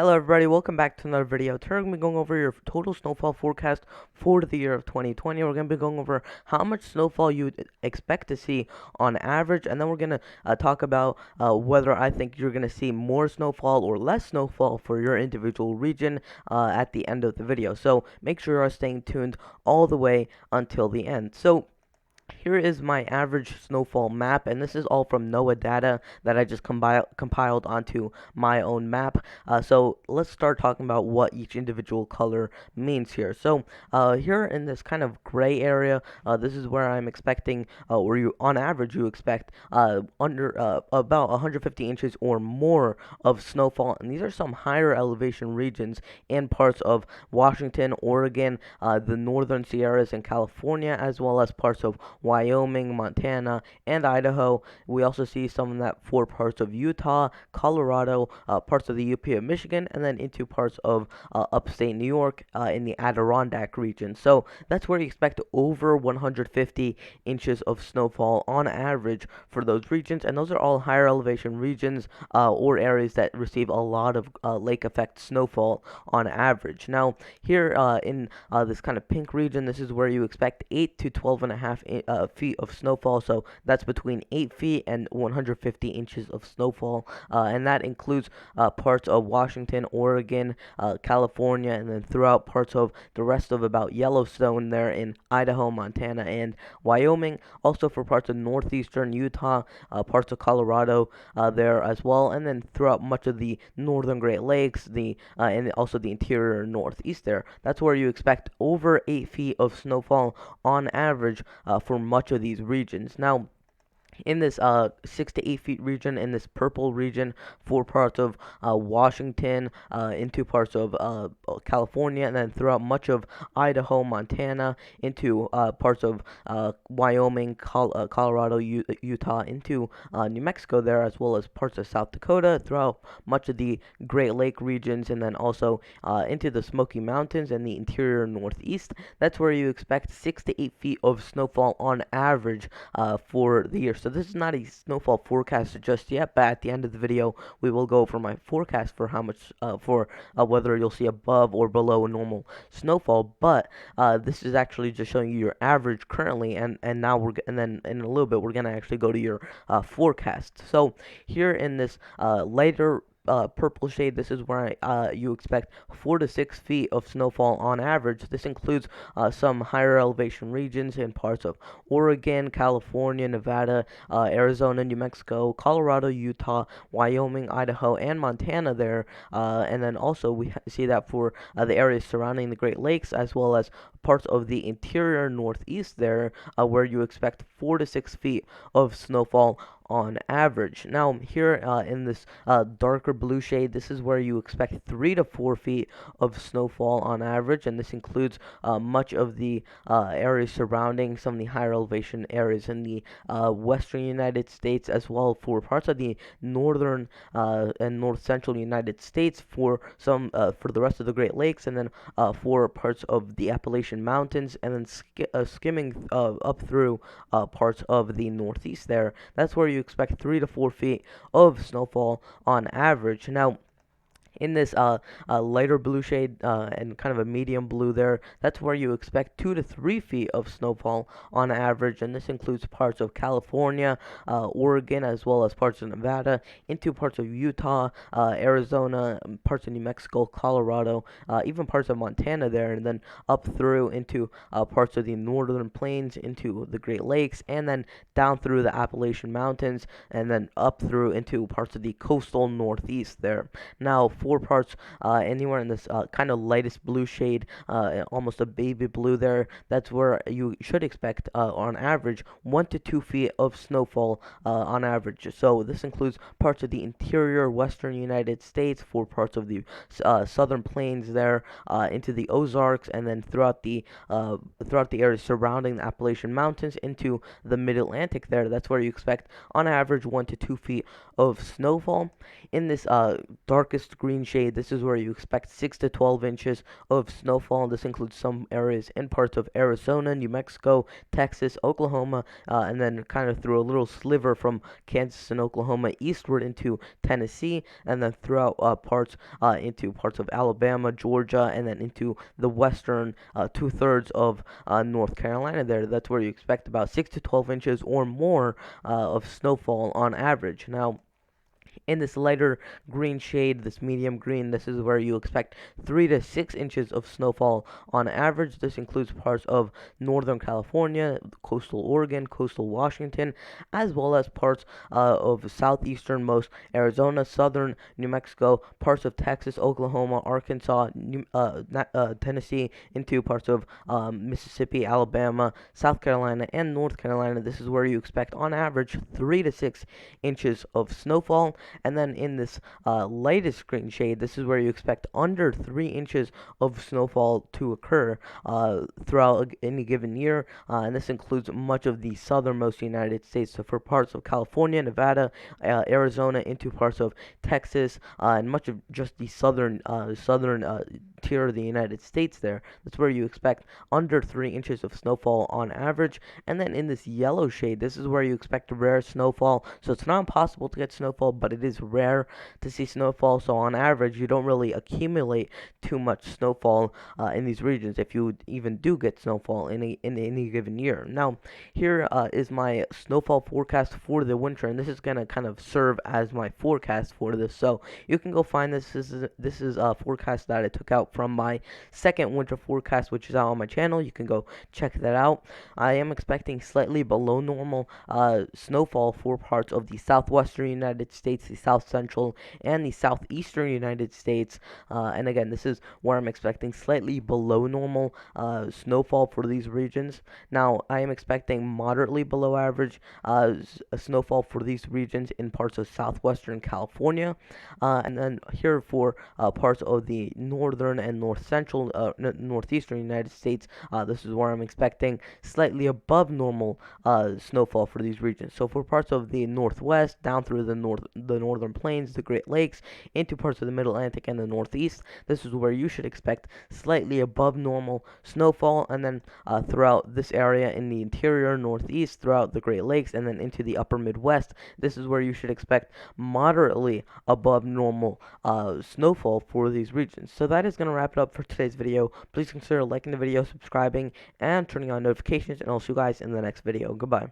Hello everybody, welcome back to another video. Today we're going to be going over your total snowfall forecast for the year of 2020. We're going to be going over how much snowfall you would expect to see on average, and then we're going to talk about whether I think you're going to see more snowfall or less snowfall for your individual region at the end of the video. So make sure you are staying tuned all the way until the end. So here is my average snowfall map, and this is all from NOAA data that I just compiled onto my own map. So let's start talking about what each individual color means here. So here in this kind of gray area, this is where I'm expecting, or you on average you expect under about 150 inches or more of snowfall, and these are some higher elevation regions in parts of Washington, Oregon, the northern Sierras in California, as well as parts of Wyoming, Montana, and Idaho. We also see some of that for parts of Utah, Colorado, parts of the UP of Michigan, and then into parts of upstate New York in the Adirondack region. So that's where you expect over 150 inches of snowfall on average for those regions, and those are all higher elevation regions or areas that receive a lot of lake effect snowfall on average. Now, here in this kind of pink region, this is where you expect 8 to 12 and a half feet of snowfall. So that's between 8 feet and 150 inches of snowfall, and that includes parts of Washington, Oregon, California, and then throughout parts of the rest of about Yellowstone there in Idaho, Montana, and Wyoming. Also for parts of northeastern Utah, parts of Colorado there as well, and then throughout much of the northern Great Lakes, and also the interior northeast there. That's where you expect over 8 feet of snowfall on average for much of these regions. Now, in this 6 to 8 feet region, in this purple region, for parts of Washington, into parts of California, and then throughout much of Idaho, Montana, into parts of Wyoming, Colorado, Utah, into New Mexico there, as well as parts of South Dakota, throughout much of the Great Lake regions, and then also into the Smoky Mountains and the interior northeast. That's where you expect 6 to 8 feet of snowfall on average for the year. So this is not a snowfall forecast just yet, but at the end of the video, we will go over my forecast for how much, for whether you'll see above or below normal snowfall. But this is actually just showing you your average currently, and now and then in a little bit we're gonna actually go to your forecast. So here in this lighter purple shade, this is where you expect 4 to 6 feet of snowfall on average. This includes some higher elevation regions in parts of Oregon, California, Nevada, Arizona, New Mexico, Colorado, Utah, Wyoming, Idaho, and Montana there. And then also we see that for the areas surrounding the Great Lakes, as well as parts of the interior northeast there, where you expect 4 to 6 feet of snowfall on average. Now here in this darker blue shade, this is where you expect 3 to 4 feet of snowfall on average, and this includes much of the areas surrounding some of the higher elevation areas in the western United States, as well for parts of the northern and north central United States, for some for the rest of the Great Lakes, and then for parts of the Appalachian Mountains, and then skimming up through parts of the northeast there. That's where you expect 3 to 4 feet of snowfall on average. Now, in this lighter blue shade and kind of a medium blue there, that's where you expect 2 to 3 feet of snowfall on average, and this includes parts of California, Oregon, as well as parts of Nevada, into parts of Utah, Arizona, parts of New Mexico, Colorado, even parts of Montana there, and then up through into parts of the northern plains, into the Great Lakes, and then down through the Appalachian Mountains, and then up through into parts of the coastal northeast there. Now, 4 parts anywhere in this kind of lightest blue shade, almost a baby blue there, that's where you should expect on average 1 to 2 feet of snowfall on average. So this includes parts of the interior western United States, 4 parts of the southern plains there, into the Ozarks, and then throughout the areas surrounding the Appalachian Mountains, into the mid-Atlantic there. That's where you expect on average 1 to 2 feet of snowfall. In this darkest green green shade, this is where you expect 6 to 12 inches of snowfall. This includes some areas in parts of Arizona, New Mexico, Texas, Oklahoma, and then kind of through a little sliver from Kansas and Oklahoma eastward into Tennessee, and then throughout parts into parts of Alabama, Georgia, and then into the western 2/3 of North Carolina. That's where you expect about 6 to 12 inches or more of snowfall on average. Now, in this lighter green shade, this medium green, this is where you expect 3 to 6 inches of snowfall on average. This includes parts of Northern California, coastal Oregon, coastal Washington, as well as parts of southeasternmost Arizona, southern New Mexico, parts of Texas, Oklahoma, Arkansas, Tennessee, into parts of Mississippi, Alabama, South Carolina, and North Carolina. This is where you expect on average 3 to 6 inches of snowfall. And then in this lightest green shade, this is where you expect under 3 inches of snowfall to occur throughout any given year. And this includes much of the southernmost United States. So for parts of California, Nevada, Arizona, into parts of Texas, and much of just the southern tier of the United States there. That's where you expect under 3 inches of snowfall on average. And then in this yellow shade, this is where you expect rare snowfall. So it's not impossible to get snowfall, but it is rare to see snowfall. So on average, you don't really accumulate too much snowfall in these regions if you even do get snowfall in any given year. Now, here is my snowfall forecast for the winter, and this is going to kind of serve as my forecast for this. So you can go find this. This is a forecast that I took out from my second winter forecast, which is out on my channel. You can go check that out. I am expecting slightly below normal snowfall for parts of the southwestern United States, the south central, and the southeastern United States. And again, this is where I'm expecting slightly below normal snowfall for these regions. Now, I am expecting moderately below average snowfall for these regions in parts of southwestern California. And then here for parts of the northern and north central, northeastern United States, this is where I'm expecting slightly above normal snowfall for these regions. So for parts of the northwest, down through the northern plains, the Great Lakes, into parts of the Middle Atlantic and the Northeast, this is where you should expect slightly above normal snowfall. And then throughout this area in the interior, Northeast, throughout the Great Lakes, and then into the upper Midwest, this is where you should expect moderately above normal snowfall for these regions. So that is going to wrap it up for today's video. Please consider liking the video, subscribing, and turning on notifications, and I'll see you guys in the next video. Goodbye.